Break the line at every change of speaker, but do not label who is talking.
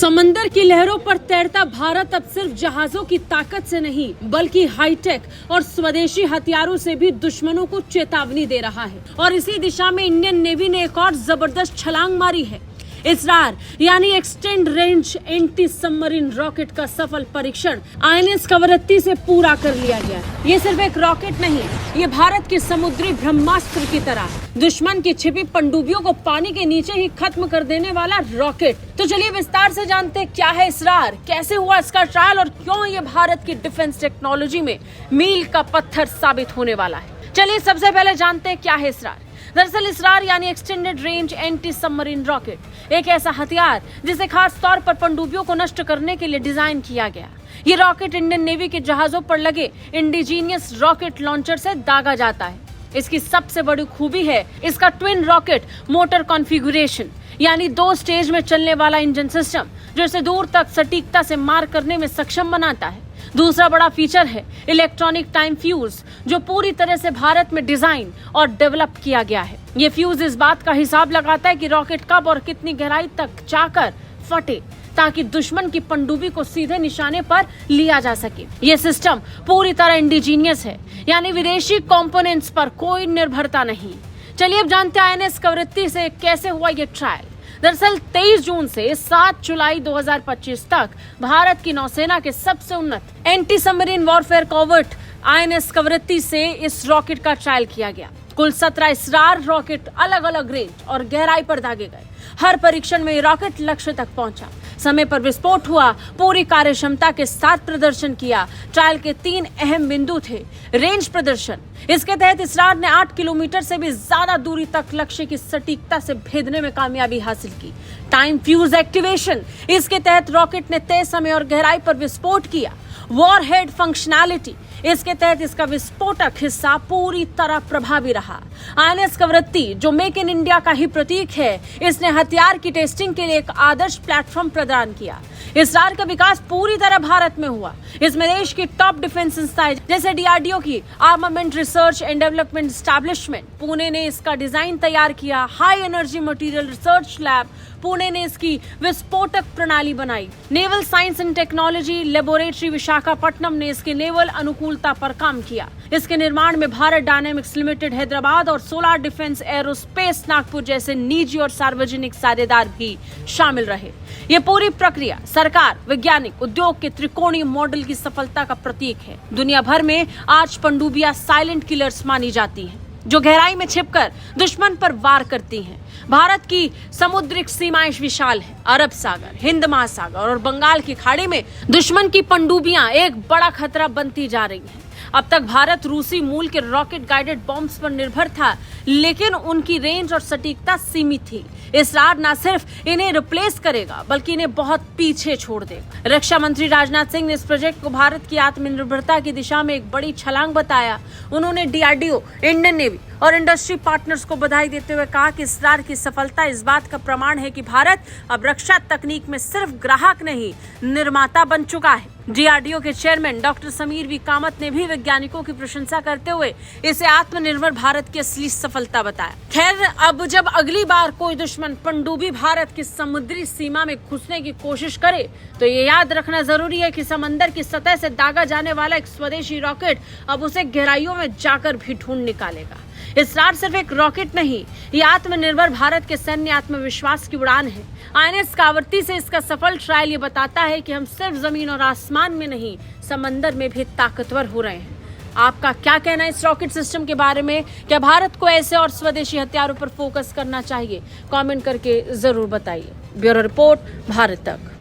समंदर की लहरों पर तैरता भारत अब सिर्फ जहाजों की ताकत से नहीं बल्कि हाईटेक और स्वदेशी हथियारों से भी दुश्मनों को चेतावनी दे रहा है। और इसी दिशा में इंडियन नेवी ने एक और जबरदस्त छलांग मारी है। इसरार यानी extend range anti submarine rocket का सफल परीक्षण आईएनएस कवरत्ती से पूरा कर लिया गया है। ये सिर्फ एक रॉकेट नहीं, ये भारत के समुद्री ब्रह्मास्त्र की तरह दुश्मन की छिपी पनडुब्बियों को पानी के नीचे ही खत्म कर देने वाला रॉकेट। तो चलिए विस्तार से जानते हैं क्या है इसरार, कैसे हुआ इसका ट्रायल और क्यों ये भारत की डिफेंस टेक्नोलॉजी में मील का पत्थर साबित होने वाला है। चलिए सबसे पहले जानते हैं क्या है इसरार। दरअसल इसरार यानी extended range anti submarine rocket एक ऐसा हथियार जिसे खास तौर पर पनडुब्बियों को नष्ट करने के लिए डिजाइन किया गया। ये रॉकेट इंडियन नेवी के जहाजों पर लगे इंडिजीनियस रॉकेट लॉन्चर से दागा जाता है। इसकी सबसे बड़ी खूबी है इसका ट्विन रॉकेट मोटर कॉन्फ़िगरेशन यानी 2 स्टेज में चलने वाला इंजन सिस्टम जो इसे दूर तक सटीकता से मार करने में सक्षम बनाता है। दूसरा बड़ा फीचर है इलेक्ट्रॉनिक टाइम फ्यूज जो पूरी तरह से भारत में डिजाइन और डेवलप किया गया है। ये फ्यूज इस बात का हिसाब लगाता है कि रॉकेट कब और कितनी गहराई तक जाकर फटे ताकि दुश्मन की पनडुब्बी को सीधे निशाने पर लिया जा सके। ये सिस्टम पूरी तरह इंडिजीनियस है यानी विदेशी कंपोनेंट्स पर कोई निर्भरता नहीं। चलिए अब जानते हैं आईएनएस कवरत्ती से कैसे हुआ ये ट्रायल। दरअसल 23 जून से 7 जुलाई 2025 तक भारत की नौसेना के सबसे उन्नत anti submarine warfare corvette INS Kavaratti से इस रॉकेट का ट्रायल किया गया। कुल 17 इसरार रॉकेट अलग अलग रेंज और गहराई पर दागे गए। हर परीक्षण में रॉकेट लक्ष्य तक पहुंचा, समय पर विस्फोट हुआ, पूरी कार्यक्षमता के साथ प्रदर्शन किया। ट्रायल के 3 अहम बिंदु थे। रेंज प्रदर्शन, इसके तहत इसरार ने 8 किलोमीटर से भी ज्यादा दूरी तक लक्ष्य की सटीकता से भेदने में कामयाबी हासिल की। टाइम फ्यूज एक्टिवेशन, इसके तहत रॉकेट ने तय समय और गहराई पर विस्फोट किया। वॉरहेड फंक्शनैलिटी, इसके तहत इसका विस्फोटक हिस्सा पूरी तरह प्रभावी रहा। आईएनएस कवरत्ती जो मेक इन इंडिया का ही प्रतीक है, इसने हथियार की टेस्टिंग के लिए एक आदर्श प्लेटफॉर्म प्रदान किया। इसरार का विकास पूरी तरह भारत में हुआ। इसमें देश की टॉप डिफेंस संस्थाएं जैसे डीआरडीओ की armament research and development establishment Pune ने इसका डिजाइन तैयार किया। High energy material research lab Pune ने इसकी विस्फोटक प्रणाली बनाई। Naval science and technology laboratory Visakhapatnam ने इसके नेवल अनुकूलता पर काम किया। इसके निर्माण में भारत डायनेमिक्स लिमिटेड हैदराबाद और सोलार डिफेंस एरोस्पेस नागपुर जैसे निजी और सार्वजनिक साझेदार भी शामिल रहे। ये पूरी प्रक्रिया सरकार, वैज्ञानिक, उद्योग के त्रिकोणीय मॉडल की सफलता का प्रतीक है। दुनिया भर में आज पनडुब्बियां साइलेंट किलर्स मानी जाती हैं जो गहराई में छिपकर दुश्मन पर वार करती हैं। भारत की समुद्रिक सीमाएं विशाल है। अरब सागर, हिंद महासागर और बंगाल की खाड़ी में दुश्मन की पनडुब्बियां एक बड़ा खतरा बनती जा रही हैं। अब तक भारत रूसी मूल के रॉकेट गाइडेड बॉम्ब्स पर निर्भर था, लेकिन उनकी रेंज और सटीकता सीमित थी। इसरार न सिर्फ इन्हें रिप्लेस करेगा बल्कि इन्हें बहुत पीछे छोड़ देगा। रक्षा मंत्री राजनाथ सिंह ने इस प्रोजेक्ट को भारत की आत्मनिर्भरता की दिशा में एक बड़ी छलांग बताया। उन्होंने डीआरडीओ, इंडियन नेवी और इंडस्ट्री पार्टनर्स को बधाई देते हुए कहा कि इसरार की सफलता इस बात का प्रमाण है कि भारत अब रक्षा तकनीक में सिर्फ ग्राहक नहीं, निर्माता बन चुका है। डीआरडीओ के चेयरमैन डॉक्टर समीर वी कामत ने भी वैज्ञानिकों की प्रशंसा करते हुए इसे आत्मनिर्भर भारत की असली सफलता बताया। खैर, अब जब अगली बार कोई दुश्मन पनडुब्बी भारत की समुद्री सीमा में घुसने की कोशिश करे तो ये याद रखना जरूरी है कि समंदर की सतह से दागा जाने वाला एक स्वदेशी रॉकेट अब उसे गहराइयों में जाकर भी ढूंढ निकालेगा। इसरार सिर्फ एक रॉकेट नहीं, ये आत्मनिर्भर भारत के सैन्य आत्मविश्वास की उड़ान है। आईएनएस कवरत्ती से इसका सफल ट्रायल ये बताता है कि हम सिर्फ जमीन और आसमान में नहीं, समंदर में भी ताकतवर हो रहे हैं। आपका क्या कहना है इस रॉकेट सिस्टम के बारे में? क्या भारत को ऐसे और स्वदेशी हथियारों पर फोकस करना चाहिए? कमेंट करके जरूर बताइए। ब्यूरो रिपोर्ट, भारत तक।